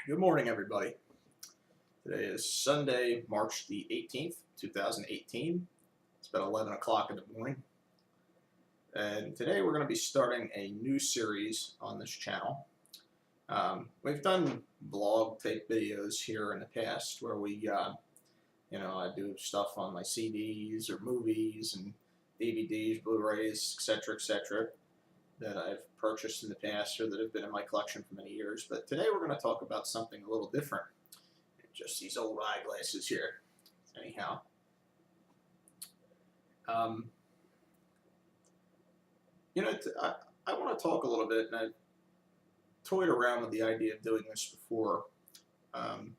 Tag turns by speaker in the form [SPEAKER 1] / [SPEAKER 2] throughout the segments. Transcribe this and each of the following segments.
[SPEAKER 1] Good morning, everybody. Today is Sunday, March the 18th, 2018. It's about 11 o'clock in the morning. And today we're going to be starting a new series on this channel. We've done vlog type videos here in the past where I do stuff on my CDs or movies and DVDs, Blu-rays, etc., that I've purchased in the past or that have been in my collection for many years. But today we're going to talk about something a little different. Just these old eyeglasses here. Anyhow, um, I want to talk a little bit, and I've toyed around with the idea of doing this before. Um,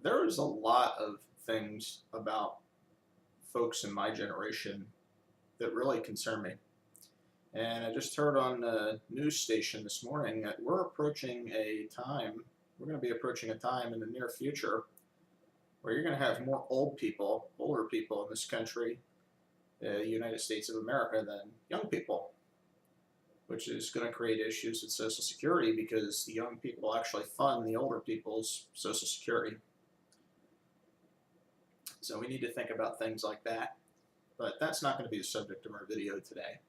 [SPEAKER 1] there is a lot of things about folks in my generation that really concern me. And I just heard on the news station this morning that we're going to be approaching a time in the near future where you're going to have more older people in this country, the United States of America, than young people, which is going to create issues with Social Security because the young people actually fund the older people's Social Security. So we need to think about things like that. But that's not going to be the subject of our video today.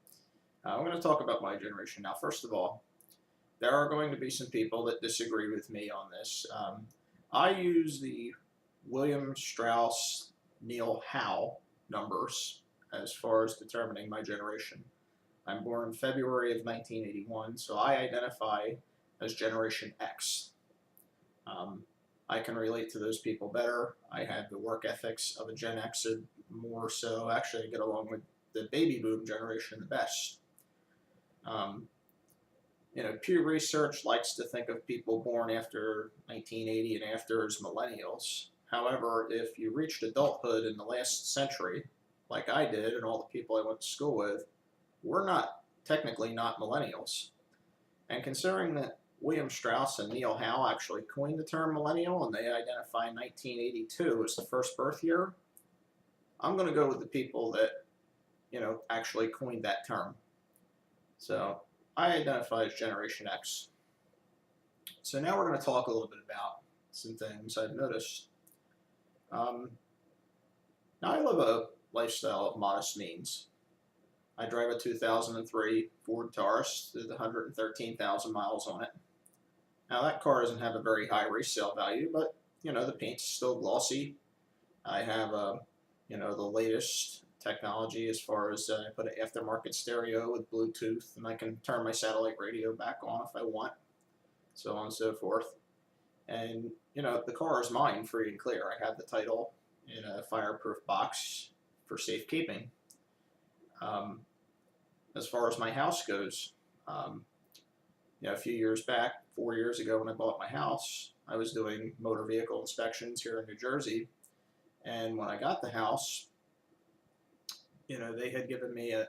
[SPEAKER 1] I'm going to talk about my generation. Now, first of all, there are going to be some people that disagree with me on this. I use the William Strauss Neil Howe numbers as far as determining my generation. I'm born in February of 1981, so I identify as Generation X. I can relate to those people better. I have the work ethics of a Gen Xer more so. Actually, I get along with the baby boom generation the best. Pew Research likes to think of people born after 1980 and after as millennials. However, if you reached adulthood in the last century, like I did and all the people I went to school with, we're technically not millennials. And considering that William Strauss and Neil Howe actually coined the term millennial and they identify 1982 as the first birth year, I'm going to go with the people that, actually coined that term. So I identify as Generation X. So now we're going to talk a little bit about some things I've noticed. Now I live a lifestyle of modest means. I drive a 2003 Ford Taurus with 113,000 miles on it. Now that car doesn't have a very high resale value, but the paint's still glossy. I have the latest technology as far as I put an aftermarket stereo with Bluetooth, and I can turn my satellite radio back on if I want, so on and so forth. And the car is mine, free and clear. I have the title in a fireproof box for safekeeping. As far as my house goes, a few years back, 4 years ago when I bought my house, I was doing motor vehicle inspections here in New Jersey, and when I got the house, they had given me a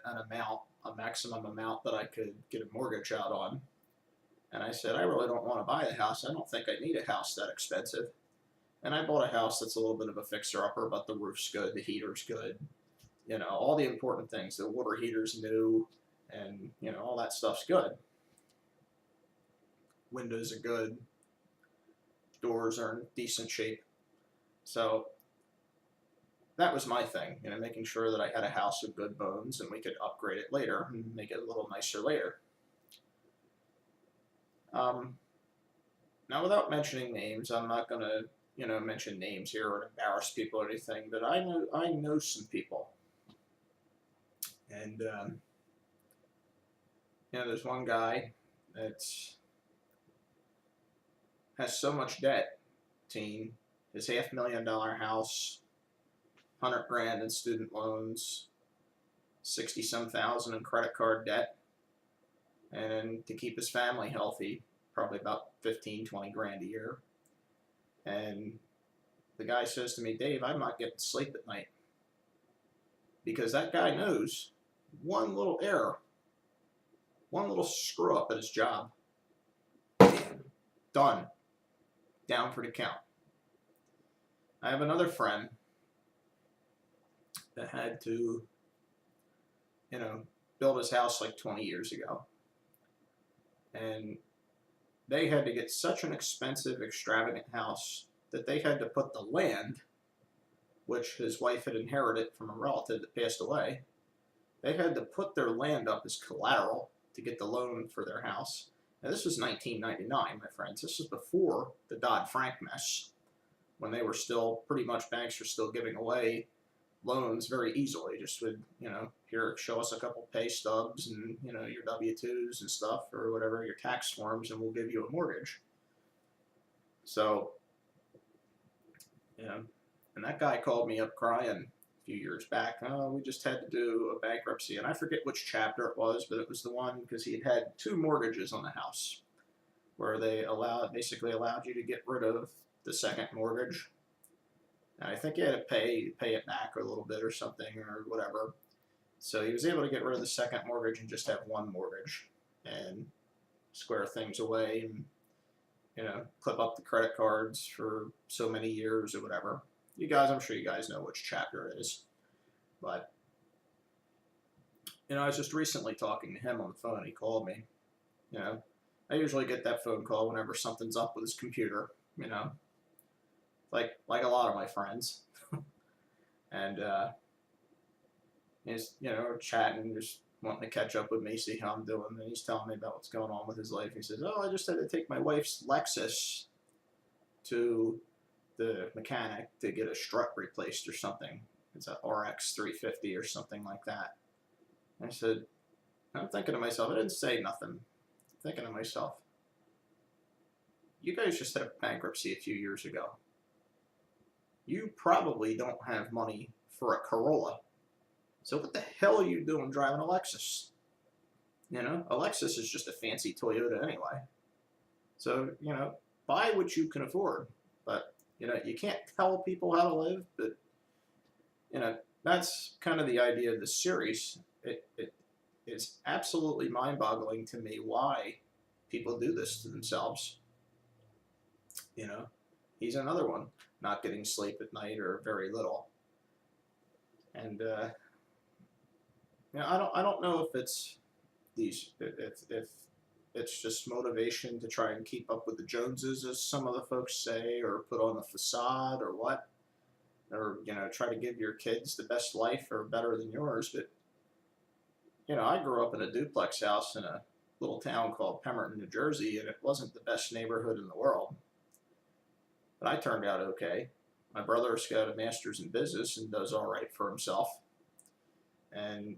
[SPEAKER 1] maximum amount that I could get a mortgage out on. And I said, I really don't want to buy the house. I don't think I need a house that expensive. And I bought a house that's a little bit of a fixer-upper, but the roof's good, the heater's good, all the important things. The water heater's new, and, all that stuff's good. Windows are good. Doors are in decent shape. So that was my thing, making sure that I had a house with good bones and we could upgrade it later and make it a little nicer later. Now, without mentioning names, I'm not going to, mention names here or embarrass people or anything, but I know some people. And, there's one guy that has so much debt, his $500,000 house, 100 grand in student loans, 60-some thousand in credit card debt, and to keep his family healthy, probably about 15, 20 grand a year. And the guy says to me, Dave, I'm not getting sleep at night because that guy knows one little error, one little screw up at his job, done, down for the count. I have another friend that had to, build his house like 20 years ago. And they had to get such an expensive, extravagant house that they had to put the land, which his wife had inherited from a relative that passed away, they had to put their land up as collateral to get the loan for their house. Now, this was 1999, my friends. This was before the Dodd-Frank mess, when they were still, pretty much banks were still giving away loans very easily. Just would, here, show us a couple pay stubs and, your W-2s and stuff, or whatever, your tax forms, and we'll give you a mortgage. So, and that guy called me up crying a few years back. Oh, we just had to do a bankruptcy, and I forget which chapter it was, but it was the one because he had 2 mortgages on the house, where they basically allowed you to get rid of the second mortgage, and I think he had to pay it back a little bit or something or whatever. So he was able to get rid of the second mortgage and just have 1 mortgage and square things away and clip up the credit cards for so many years or whatever. I'm sure you guys know which chapter it is. But, I was just recently talking to him on the phone. He called me. I usually get that phone call whenever something's up with his computer, like a lot of my friends. And he's, chatting, just wanting to catch up with me, see how I'm doing. And he's telling me about what's going on with his life. He says, oh, I just had to take my wife's Lexus to the mechanic to get a strut replaced or something. It's a RX 350 or something like that. And I said, I'm thinking to myself, I didn't say nothing. I'm thinking to myself, you guys just had a bankruptcy a few years ago. You probably don't have money for a Corolla. So what the hell are you doing driving a Lexus? A Lexus is just a fancy Toyota anyway. So, buy what you can afford. But, you can't tell people how to live, but, that's kind of the idea of the series. It is absolutely mind-boggling to me why people do this to themselves. He's another one, not getting sleep at night or very little. And, I don't know if it's if it's just motivation to try and keep up with the Joneses, as some of the folks say, or put on the facade, or what, or try to give your kids the best life or better than yours. But I grew up in a duplex house in a little town called Pemberton, New Jersey, and it wasn't the best neighborhood in the world. But I turned out okay. My brother's got a master's in business and does all right for himself. And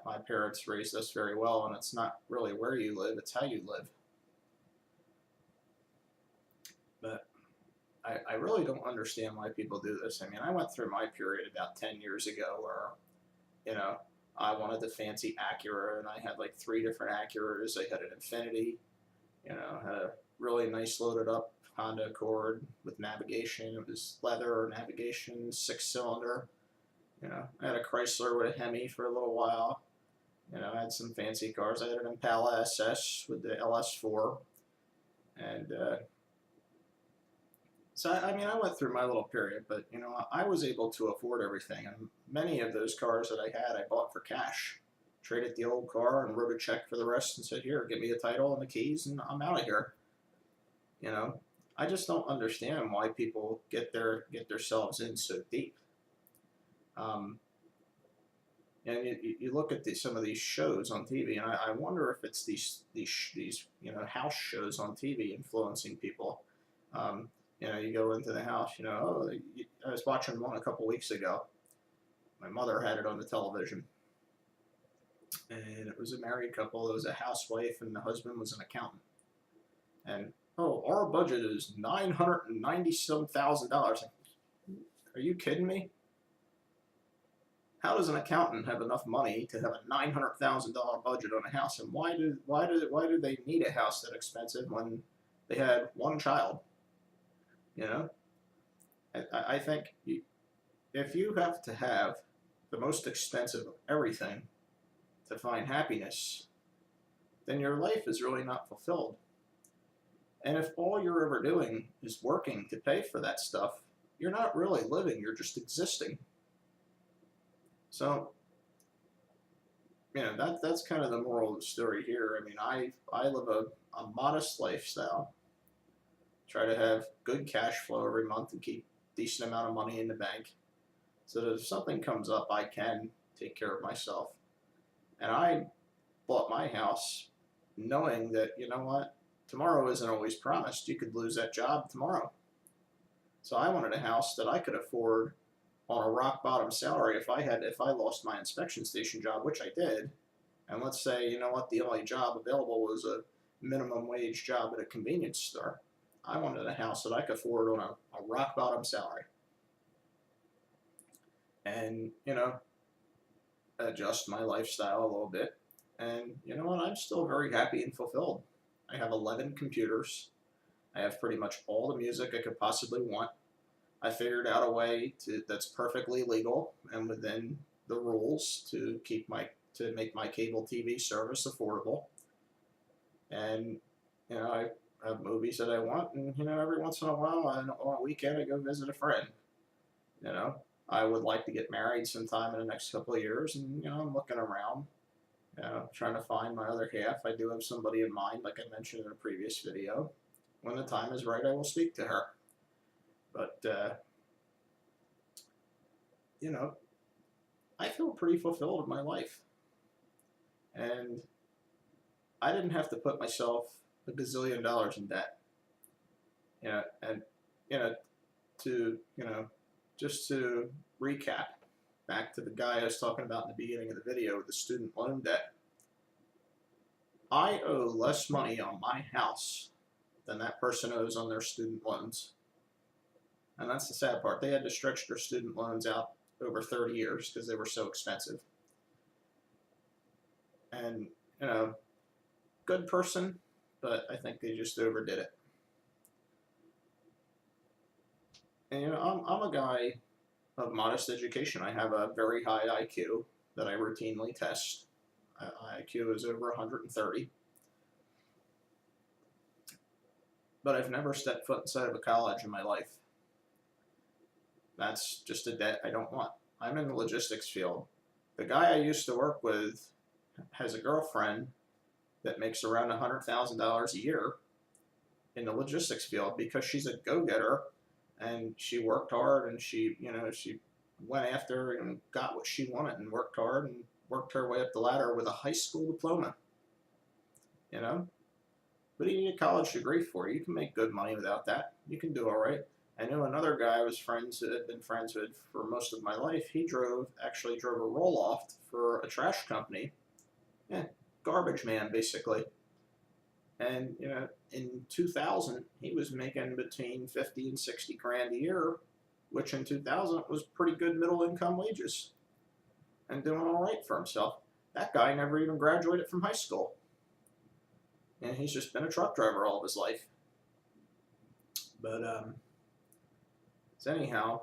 [SPEAKER 1] my parents raised us very well, and it's not really where you live, it's how you live. But I really don't understand why people do this. I mean, I went through my period about 10 years ago where, I wanted the fancy Acura, and I had like 3 different Acuras. I had an Infiniti, had a really nice loaded up Honda Accord with navigation. It was leather navigation, 6-cylinder. I had a Chrysler with a Hemi for a little while. I had some fancy cars. I had an Impala SS with the LS4. And so, I went through my little period, but, I was able to afford everything. And many of those cars that I had, I bought for cash. Traded the old car and wrote a check for the rest and said, here, give me the title and the keys, and I'm out of here. I just don't understand why people get themselves in so deep. And you look at some of these shows on TV, and I wonder if it's these house shows on TV influencing people. You go into the house, I was watching one a couple weeks ago. My mother had it on the television, and it was a married couple. It was a housewife, and the husband was an accountant. And our budget is $990-some-thousand. Are you kidding me? How does an accountant have enough money to have a $900,000 budget on a house? And why do they need a house that expensive when they had 1 child? I think if you have to have the most expensive of everything to find happiness, then your life is really not fulfilled. And if all you're ever doing is working to pay for that stuff, you're not really living, you're just existing. So, that's kind of the moral of the story here. I mean, I live a modest lifestyle, try to have good cash flow every month and keep decent amount of money in the bank, so that if something comes up, I can take care of myself. And I bought my house knowing that, you know what, tomorrow isn't always promised. You could lose that job tomorrow. So I wanted a house that I could afford on a rock bottom salary if I lost my inspection station job, which I did. And let's say, you know what, the only job available was a minimum wage job at a convenience store. I wanted a house that I could afford on a rock bottom salary. And, adjust my lifestyle a little bit. And you know what, I'm still very happy and fulfilled. I have 11 computers. I have pretty much all the music I could possibly want. I figured out a way that's perfectly legal and within the rules to make my cable TV service affordable. And I have movies that I want, and every once in a while, on a weekend, I go visit a friend. You know, I would like to get married sometime in the next couple of years, and I'm looking around, trying to find my other half. I do have somebody in mind, like I mentioned in a previous video. When the time is right, I will speak to her. But I feel pretty fulfilled in my life, and I didn't have to put myself a gazillion dollars in debt. And to just to recap, back to the guy I was talking about in the beginning of the video with the student loan debt. I owe less money on my house than that person owes on their student loans. And that's the sad part. They had to stretch their student loans out over 30 years because they were so expensive. And, good person, but I think they just overdid it. And, I'm a guy of modest education. I have a very high IQ that I routinely test. IQ is over 130. But I've never stepped foot inside of a college in my life. That's just a debt I don't want. I'm in the logistics field. The guy I used to work with has a girlfriend that makes around $100,000 a year in the logistics field because she's a go-getter and she worked hard and she went after and got what she wanted and worked hard and worked her way up the ladder with a high school diploma. What do you need a college degree for? You can make good money without that. You can do all right. I know another guy I was been friends with for most of my life. He actually drove a roll-off for a trash company. Yeah, garbage man, basically. And, in 2000, he was making between 50 and 60 grand a year, which in 2000 was pretty good middle-income wages and doing all right for himself. That guy never even graduated from high school. And he's just been a truck driver all of his life. But, so anyhow,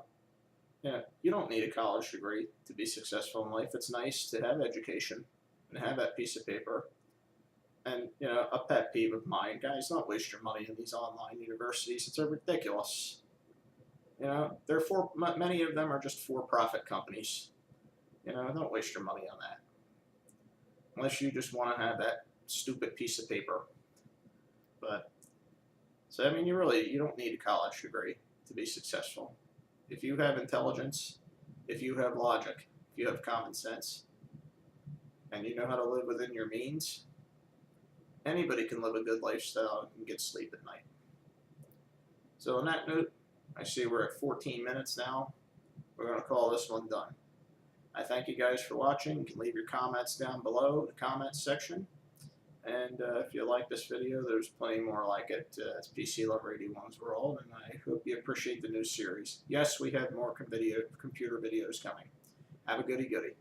[SPEAKER 1] you don't need a college degree to be successful in life. It's nice to have education and have that piece of paper. And, a pet peeve of mine, guys, don't waste your money in these online universities. It's ridiculous. Many of them are just for-profit companies. Don't waste your money on that. Unless you just want to have that stupid piece of paper. But, so, you don't need a college degree to be successful. If you have intelligence, if you have logic, if you have common sense, and you know how to live within your means, anybody can live a good lifestyle and get sleep at night. So on that note, I see we're at 14 minutes now. We're going to call this one done. I thank you guys for watching. You can leave your comments down below in the comments section. And if you like this video, there's plenty more like it. It's PC Lover 81's World, and I hope you appreciate the new series. Yes, we have more computer videos coming. Have a goody-goody.